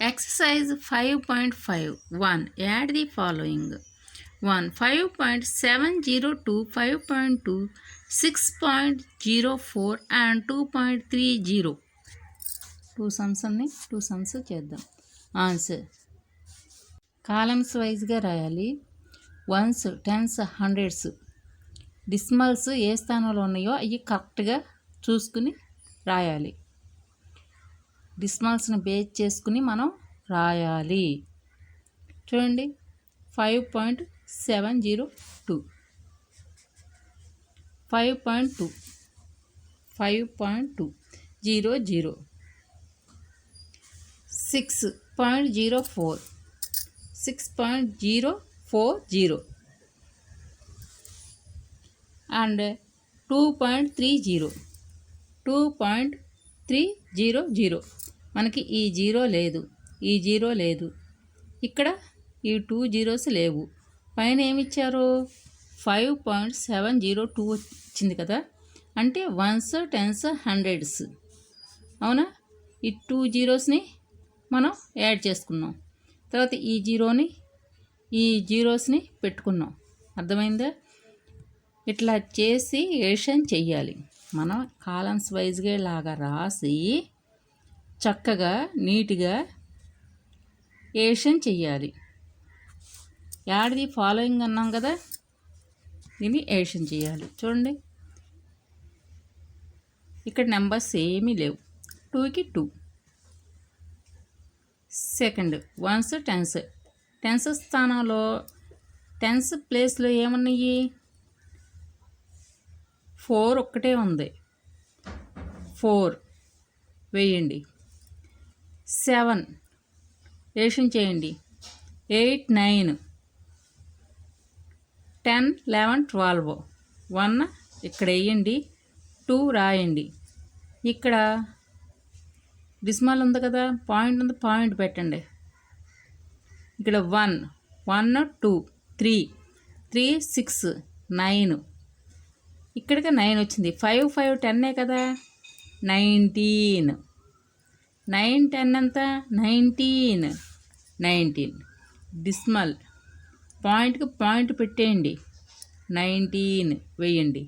Exercise 5.5 1. Add the following 1. 5.702, 5.2, 6.04 and 2.30. Two sums చేద్దాం. Answer columns వైజ్గా రాయాలి. వన్స్, టెన్స్, హండ్రెడ్స్, డిసిమల్స్ ఏ స్థానంలో ఉన్నాయో అవి కరెక్ట్గా చూసుకుని రాయాలి. డిసిమల్స్ని బేస్ చేసుకుని మనం రాయాలి. చూడండి 5.702, 5.2, 5.2, 00, 6.04, 6.040 and 2.30, 2.300. మనకి ఈ జీరో లేదు, ఈ జీరో లేదు, ఇక్కడ ఈ 2 జీరోస్ లేవు. పైన ఏమిచ్చారు 5.702 వచ్చింది కదా, అంటే వన్స్, టెన్స్, హండ్రెడ్స్. అవునా? ఈ 2 జీరోస్ని మనం యాడ్ చేసుకున్నాం. తర్వాత ఈ జీరోని, ఈ జీరోస్ని పెట్టుకున్నాం. అర్థమైందా? ఇట్లా చేసి ఎడిషన్ చెయ్యాలి. మనం కాలమ్స్ వైజ్గా లాగా రాసి చక్కగా నీట్గా ఎడిషన్ చెయ్యాలి. యాడ్ ది ఫాలోయింగ్ అన్నాం కదా, దీన్ని ఎడిషన్ చేయాలి. చూడండి ఇక్కడ నెంబర్స్ ఏమీ లేవు. 2కి 2. సెకండ్ వన్స్, టెన్స్, టెన్స్ స్థానంలో టెన్స్ ప్లేస్లో ఏమున్నాయి? 4 ఒక్కటే ఉంది, 4 వేయండి. 7 ఎడిషన్ చేయండి. 8, 9, 10, 11, 12, 1 ఇక్కడ వేయండి. 2 రాయండి. ఇక్కడ డిసిమల్ ఉంది కదా, పాయింట్ ఉంది, పాయింట్ పెట్టండి. ఇక్కడ 1, 2, 3, 6, 9, ఇక్కడికి 9 వచ్చింది. 5, 5, 10 కదా, 19, 9, 10 ఎంత? 19, 19. డిసిమల్ పాయింట్కి పాయింట్ పెట్టేయండి. 19 వేయండి.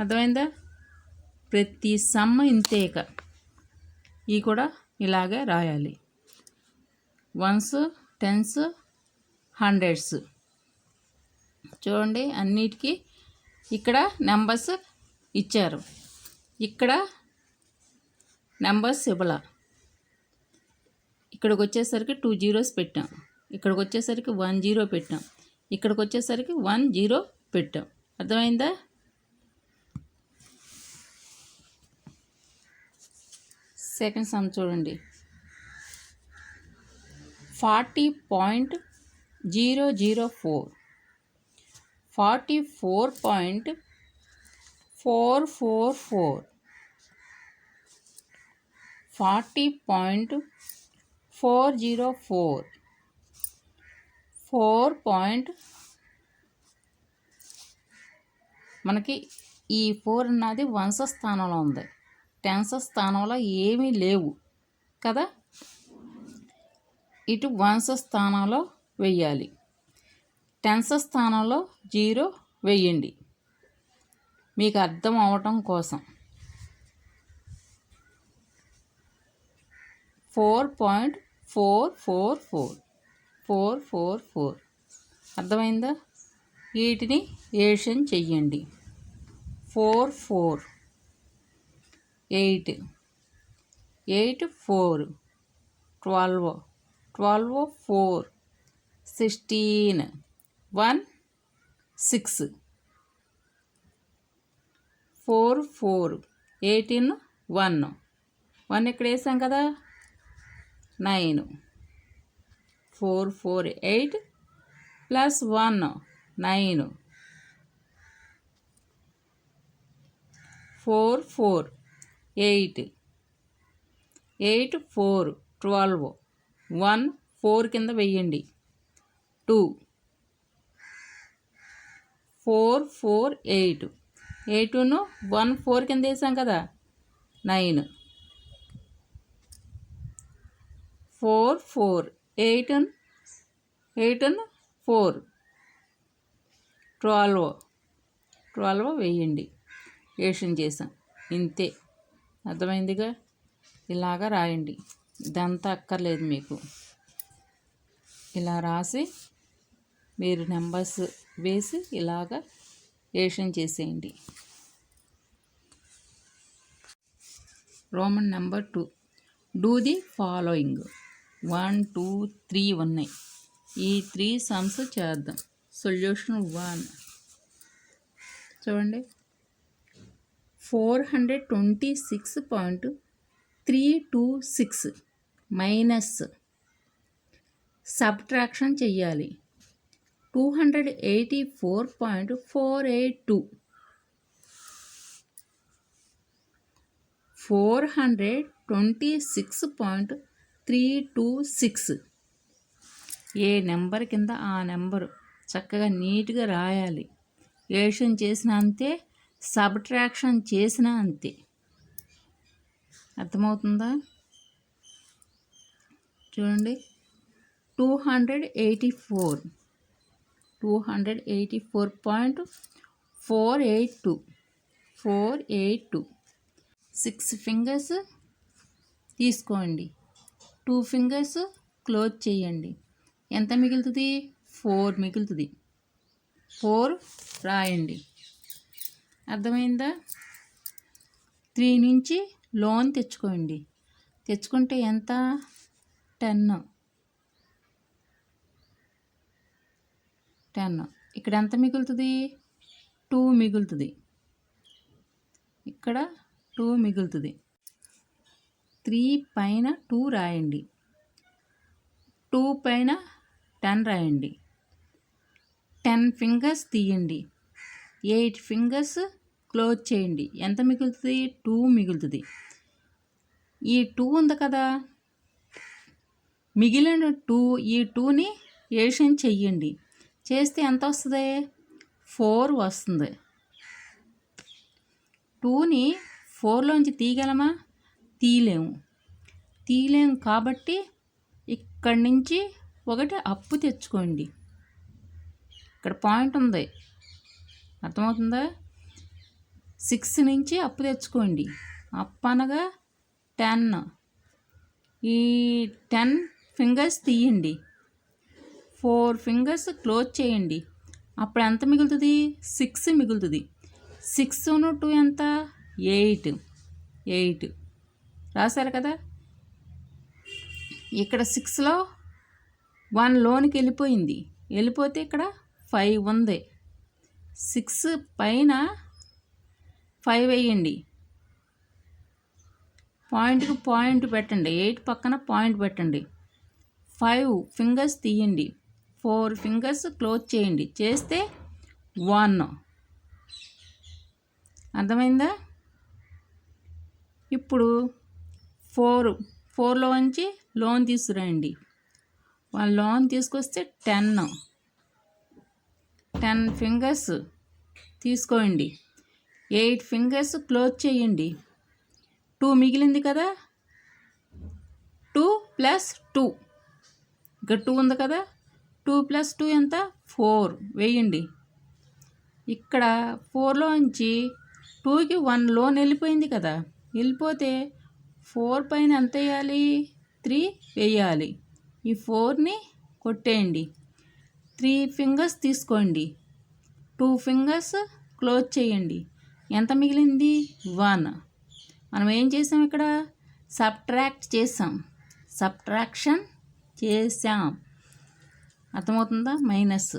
అర్థమైందా? ప్రతి సమ్ ఇంతేక ఈ కూడా ఇలాగే రాయాలి. Ones, tens, hundreds. చూడండి అన్నిటికీ ఇక్కడ నెంబర్స్ ఇచ్చారు, ఇక్కడ నెంబర్స్ ఇవ్వాల. ఇక్కడికి వచ్చేసరికి 2 జీరోస్ పెట్టాం, ఇక్కడికి వచ్చేసరికి 1 జీరో పెట్టాం, ఇక్కడికి వచ్చేసరికి 1 జీరో పెట్టాం. అర్థమైందా? సెకండ్ సమ్ చూడండి. 40.004, 44.444, 40.404, 4. మనకి ఈ 4 అన్నది వన్స్ స్థానంలో ఉంది, టెన్స్ స్థానంలో ఏమీ లేవు కదా. ఇటు వన్స్ స్థానంలో వెయ్యాలి, టెన్స్ స్థానంలో 0 వెయ్యండి, మీకు అర్థం అవటం కోసం. 4.444, 444. అర్థమైందా? వీటిని ఎడిషన్ చెయ్యండి. 4, 4, 8, 8, 4, 12, 12, 4, 16, 1, 6, 4, 4, 18, 1, 1 ఇక్కడ వేసాం కదా, 9, 4, 4, 8 ప్లస్ 1, 9, 4, 4, 8, 8, 4, 12, 1, 4 కింద వెయ్యండి. 2, 4, 4, 8, 8ను 1 4 కింద వేసాం కదా, 9, 4 4 8 and 4 12 వేయండి. ఏషన్ చేసాం ఇంతే. అర్థమైందిగా? ఇలాగా రాయండి. ఇదంతా అక్కర్లేదు మీకు. ఇలా రాసి మీరు నెంబర్స్ వేసి ఇలాగా ఏషన్ చేసేయండి. Roman number 2. Do the following. 1 2 3 ఉన్నాయి. ఈ 3 సమ్స్ చేద్దాం. సొల్యూషన్ 1 చూడండి. 426.326 మైనస్ సబ్ట్రాక్షన్ చెయ్యాలి. 284.482 426.326 ఏ నెంబర్ కింద ఆ నెంబరు చక్కగా నీట్గా రాయాలి. ఏషన్ చేసిన అంతే, సబ్ట్రాక్షన్ చేసిన అంతే. అర్థమవుతుందా? చూడండి. 284.482 6 ఫింగర్స్ తీసుకోండి. 2 ఫింగర్స్ క్లోజ్ చేయండి. ఎంత మిగులుతుంది? 4 మిగులుతుంది. 4 రాయండి. అర్థమైందా? 3 నుంచి లోన్ తెచ్చుకోండి. తెచ్చుకుంటే ఎంత? 10. ఇక్కడ ఎంత మిగులుతుంది? 2 మిగులుతుంది. ఇక్కడ 2 మిగులుతుంది. 3 పైన 2 రాయండి. 2 పైన 10 రాయండి. 10 ఫింగర్స్ తీయండి. 8 ఫింగర్స్ క్లోజ్ చేయండి. ఎంత మిగులుతుంది? 2 మిగులుతుంది. ఈ 2 ఉంది కదా, మిగిలిన 2 ఈ 2ని ఏషన్ చెయ్యండి. చేస్తే ఎంత వస్తుంది? 4 వస్తుంది. 2ని 4లోంచి తీయగలమా? తీయలేము కాబట్టి ఇక్కడి నుంచి ఒకటి అప్పు తెచ్చుకోండి. ఇక్కడ పాయింట్ ఉంది. అర్థమవుతుందా? 6 నుంచి అప్పు తెచ్చుకోండి. అప్పు అనగా 10. ఈ 10 ఫింగర్స్ తీయండి. 4 ఫింగర్స్ క్లోజ్ చేయండి. అప్పుడు ఎంత మిగులుతుంది? 6 మిగులుతుంది. 6 2 ఎంత? 8 రాశారు కదా. ఇక్కడ 6లో 1 లోనికి వెళ్ళిపోతే ఇక్కడ 5 ఉంది. 6 పైన 5 వేయండి. పాయింట్కి పాయింట్ పెట్టండి. 8 పక్కన పాయింట్ పెట్టండి. 5 ఫింగర్స్ తీయండి. 4 ఫింగర్స్ క్లోజ్ చేయండి. చేస్తే 1. అర్థమైందా? ఇప్పుడు 4లోంచి లోన్ తీసుకురండి. 1 లోన్ తీసుకొస్తే 10 ఫింగర్స్ తీసుకోండి. 8 ఫింగర్స్ క్లోజ్ చేయండి. 2 మిగిలింది కదా. 2 + 2 ఇక్కడ 2 ఉంది కదా. 2 + 2 ఎంత? 4 వేయండి. ఇక్కడ 4లోంచి 2కి 1 లోన్ వెళ్ళిపోయింది కదా. వెళ్ళిపోతే 4 పైన ఎంత వేయాలి? 3 వేయాలి. ఈ 4ని కొట్టేయండి. 3 ఫింగర్స్ తీసుకోండి. 2 ఫింగర్స్ క్లోజ్ చేయండి. ఎంత మిగిలింది? 1. మనం ఏం చేసాం? ఇక్కడ సబ్ట్రాక్షన్ చేసాం. అర్థమవుతుందా? మైనస్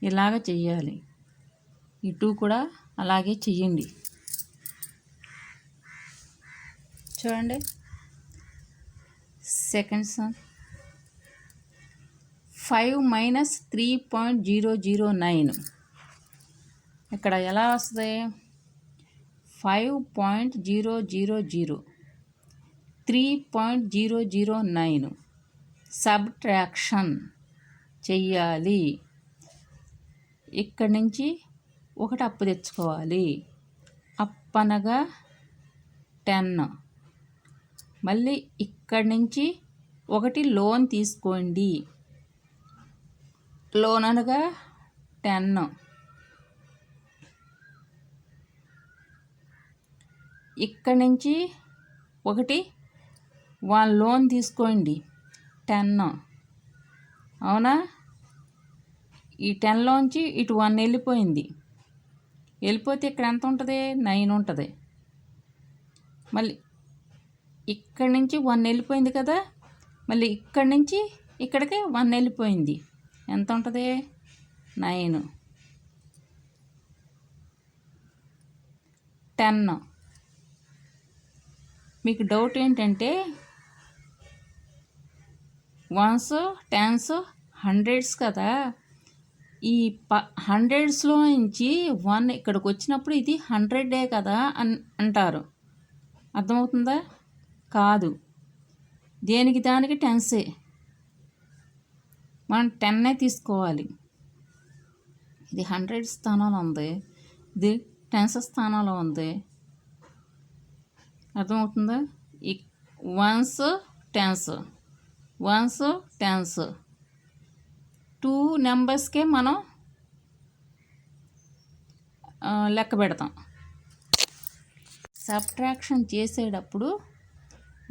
ఇలాగ చెయ్యాలి. ఈ 2 కూడా అలాగే చెయ్యండి. చూడండి. సెకండ్ సమ్ 5 - 3.009 ఇక్కడ ఎలా వస్తుంది? 5.000 3.009 సబ్ట్రాక్షన్ చెయ్యాలి. ఇక్కడి నుంచి ఒకటి అప్పు తెచ్చుకోవాలి. అప్పనగా 10. మళ్ళీ ఇక్కడి నుంచి ఒకటి లోన్ తీసుకోండి. లోన్ అనగా 10. ఇక్కడి నుంచి ఒకటి 1 లోన్ తీసుకోండి 10. అవునా? ఈ 10లోంచి ఇటు 1 వెళ్ళిపోతే ఇక్కడ ఎంత ఉంటుంది? 9 ఉంటుంది. మళ్ళీ ఇక్కడి నుంచి 1 వెళ్ళిపోయింది కదా, మళ్ళీ ఇక్కడి నుంచి ఇక్కడికి 1 వెళ్ళిపోయింది. ఎంత ఉంటుంది? 9. 10. మీకు డౌట్ ఏంటంటే వన్స్, టెన్స్, హండ్రెడ్స్ కదా, ఈ 100స్లో నుంచి 1 ఇక్కడికి వచ్చినప్పుడు ఇది 100 కదా అంటారు. అర్థమవుతుందా? కాదు, దేనికి దానికి టెన్సే. మనం 10 తీసుకోవాలి. ఇది 100 స్థానంలో ఉంది, ఇది టెన్స్ స్థానంలో ఉంది. అర్థమవుతుందా? వన్స్ టెన్స్, వన్స్ టెన్స్, 2 నెంబర్స్కే మనం లెక్క పెడతాం. సబ్ట్రాక్షన్ చేసేటప్పుడు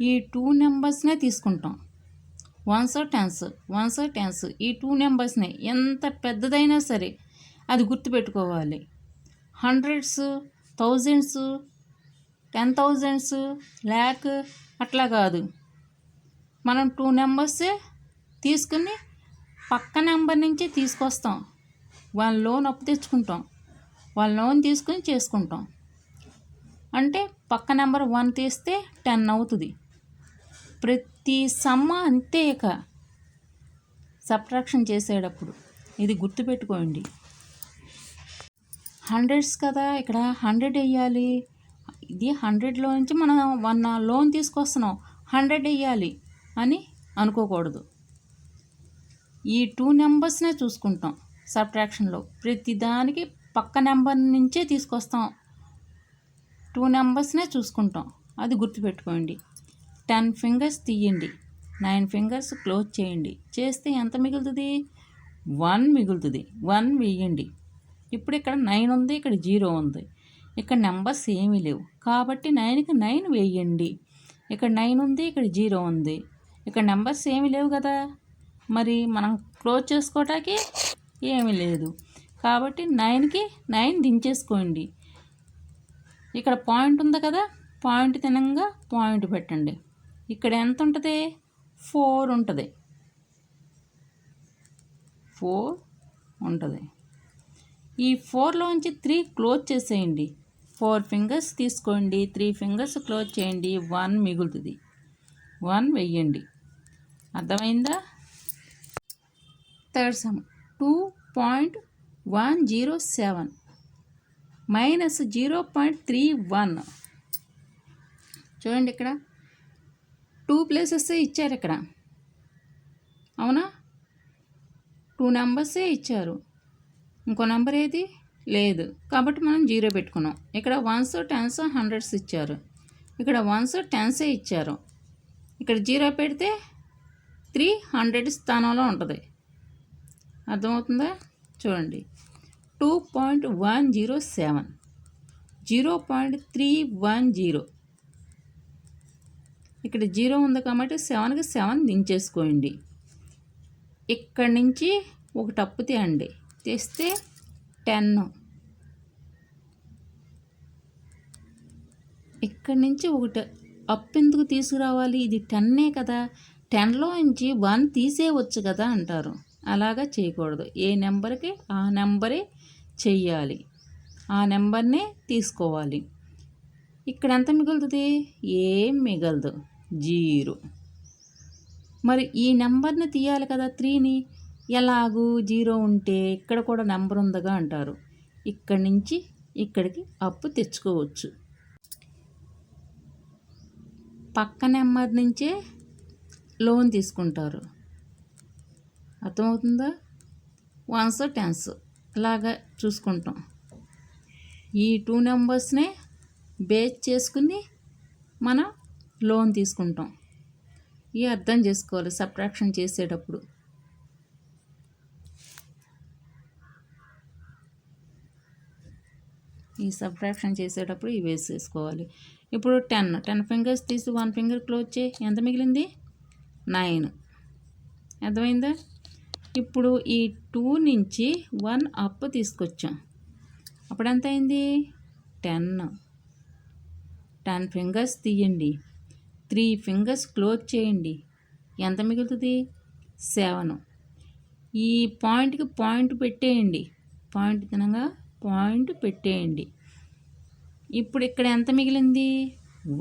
ఈ 2 నెంబర్స్నే తీసుకుంటాం. వన్స్ టెన్స్ ఈ 2 నెంబర్స్నే. ఎంత పెద్దదైనా సరే అది గుర్తుపెట్టుకోవాలి. హండ్రెడ్స్, థౌజండ్స్, 10,000s, ల్యాక్ అట్లా కాదు. మనం 2 నెంబర్సే తీసుకుని పక్క నెంబర్ నుంచి తీసుకొస్తాం. 1 లోన్ అప్పు తెచ్చుకుంటాం, 1 లోన్ తీసుకుని చేసుకుంటాం. అంటే పక్క నెంబర్ 1 తీస్తే 10 అవుతుంది. ప్రతి సమ్మ అంతే. ఇక సబ్ట్రాక్షన్ చేసేటప్పుడు ఇది గుర్తుపెట్టుకోండి. హండ్రెడ్స్ కదా, ఇక్కడ 100 వేయాలి. ఇది 100లో నుంచి మనం 1 లోన్ తీసుకొస్తున్నాం, 100 వేయాలి అని అనుకోకూడదు. ఈ 2 నెంబర్స్నే చూసుకుంటాం. సబ్ట్రాక్షన్లో ప్రతిదానికి పక్క నెంబర్ నుంచే తీసుకొస్తాం. 2 నెంబర్స్నే చూసుకుంటాం. అది గుర్తుపెట్టుకోండి. 10 ఫింగర్స్ తీయండి, 9 ఫింగర్స్ క్లోజ్ చేయండి. చేస్తే ఎంత మిగులుతుంది? 1 మిగులుతుంది. 1 వేయండి. ఇప్పుడు ఇక్కడ 9 ఉంది, ఇక్కడ 0 ఉంది. ఇక్కడ నెంబర్స్ ఏమీ లేవు కాబట్టి 9కి 9 వేయండి. ఇక్కడ 9 ఉంది, ఇక్కడ 0 ఉంది. ఇక్కడ నెంబర్స్ ఏమీ లేవు కదా, మరి మనం క్లోజ్ చేసుకోవటానికి ఏమీ లేదు కాబట్టి 9కి 9 దించేసుకోండి. ఇక్కడ పాయింట్ ఉంది కదా, పాయింట్ తినంగా పాయింట్ పెట్టండి. ఇక్కడ ఎంత ఉంటుంది? 4 ఉంటుంది. 4 ఉంటుంది. ఈ 4లోంచి 3 క్లోజ్ చేసేయండి. 4 ఫింగర్స్ తీసుకోండి, 3 ఫింగర్స్ క్లోజ్ చేయండి. 1 మిగులుతుంది. 1 వెయ్యండి. అర్థమైందా? Third sum 2.107 minus 0.31. చూడండి, ఇక్కడ 2 ప్లేసెస్ ఇచ్చారు. ఇక్కడ అవునా, 2 నెంబర్సే ఇచ్చారు. ఇంకో నెంబర్ ఏది లేదు కాబట్టి మనం 0 పెట్టుకున్నాం. ఇక్కడ వన్స్, టెన్స్, హండ్రెడ్స్ ఇచ్చారు. ఇక్కడ వన్స్, టెన్సే ఇచ్చారు. ఇక్కడ 0 పెడితే 300 స్థానంలో ఉంటుంది. అర్థమవుతుందా? చూడండి, 2.107, 0.310. ఇక్కడ 0 ఉంది కాబట్టి 7కి 7 దించేసుకోండి. ఇక్కడి నుంచి ఒక టప్పు తీయండి, తీస్తే 10. ఇక్కడి నుంచి ఒకటి అప్ ఎందుకు తీసుకురావాలి? ఇది 10 కదా, 10లో నుంచి 1 తీసేయవచ్చు కదా అంటారు. అలాగా చేయకూడదు. ఏ నెంబర్కి ఆ నెంబరే చెయ్యాలి, ఆ నెంబర్నే తీసుకోవాలి. ఇక్కడ ఎంత మిగులుతుంది? ఏం మిగలదు, 0. మరి ఈ నెంబర్ని తీయాలి కదా, 3ని. ఎలాగూ 0 ఉంటే ఇక్కడ కూడా నెంబర్ ఉందిగా అంటారు. ఇక్కడి నుంచి ఇక్కడికి అప్పు తెచ్చుకోవచ్చు. పక్క నెంబర్ నుంచే లోన్ తీసుకుంటారు. అర్థమవుతుందా? వన్స్, టెన్స్ ఇలాగా చూసుకుంటాం. ఈ 2 నెంబర్స్నే బేస్ చేసుకుని మనం లోన్ తీసుకుంటాం. ఇవి అర్థం చేసుకోవాలి సబ్ట్రాక్షన్ చేసేటప్పుడు. ఈ సబ్ట్రాక్షన్ చేసేటప్పుడు ఇవి వేసేసుకోవాలి. ఇప్పుడు 10 ఫింగర్స్ తీసి 1 ఫింగర్ క్లోజ్ చేయి. ఎంత మిగిలింది? 9. అర్థమైందా? ఇప్పుడు ఈ 2 నుంచి 1 అప్ తీసుకొచ్చాం. అప్పుడు ఎంత అయింది? 10 ఫింగర్స్ తీయండి. 3 ఫింగర్స్ క్లోజ్ చేయండి. ఎంత మిగులుతుంది? 7. ఈ పాయింట్కి పాయింట్ పెట్టేయండి. పాయింట్ తినగా పాయింట్ పెట్టేయండి. ఇప్పుడు ఇక్కడ ఎంత మిగిలింది?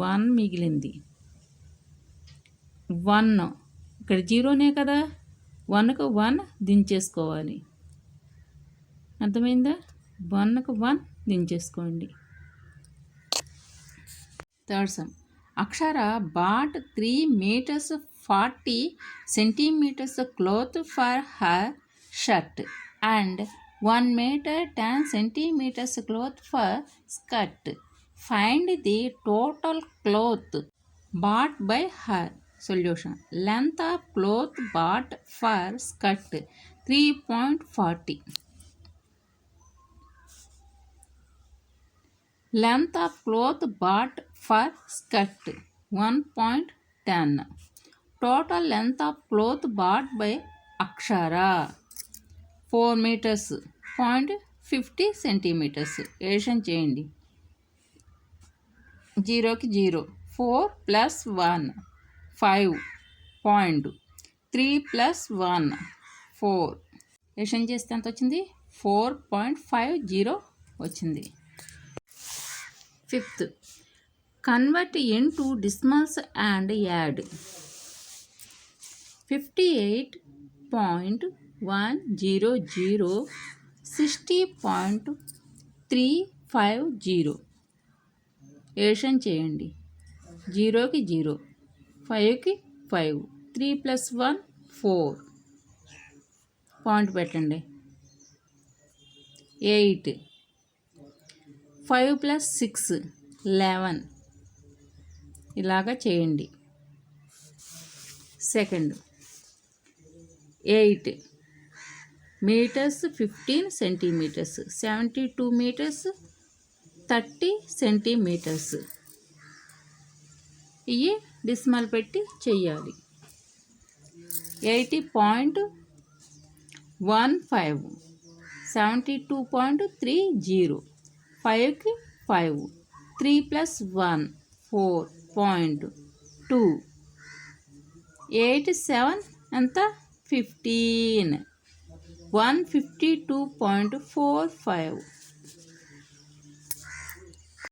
1 మిగిలింది. 1 ఇక్కడ 0నే కదా, 1కు 1 దించేసుకోవాలి. అర్థమైందా? 1కు 1 దించేసుకోండి. Third sum. Akshara bought 3 meters 40 centimeters cloth for her shirt and 1 meter 10 centimeters cloth for skirt. Find the total cloth bought by her. Solution. Length of cloth bought for skirt 3.40. Length of cloth bought for skirt 1.10. Total length of cloth bought by Akshara 4 meters 0.50 centimeters. Addition చేయండి. 0కి 0. 4 plus 1 5. 3 plus 1 4. Edition చేస్తే ఎంత వచ్చింది? 4.50 వచ్చింది. Fifth. Convert into decimals and add. 58.100 60.350. Addition చేయండి. 0కి 0. 5కి 5. 3 plus 1 4. Point పెట్టండి. 8. 5 plus 6 11. ఇలాగా చేయండి. Second. 8 meters 15 centimeters 72 meters 30 centimeters. ఇవి డిస్మల్ పెట్టి చెయ్యాలి. 80.15 72.30. 5కి 5. 3 plus 1 4.2. 8 7 ఎంత? 15. 152.45.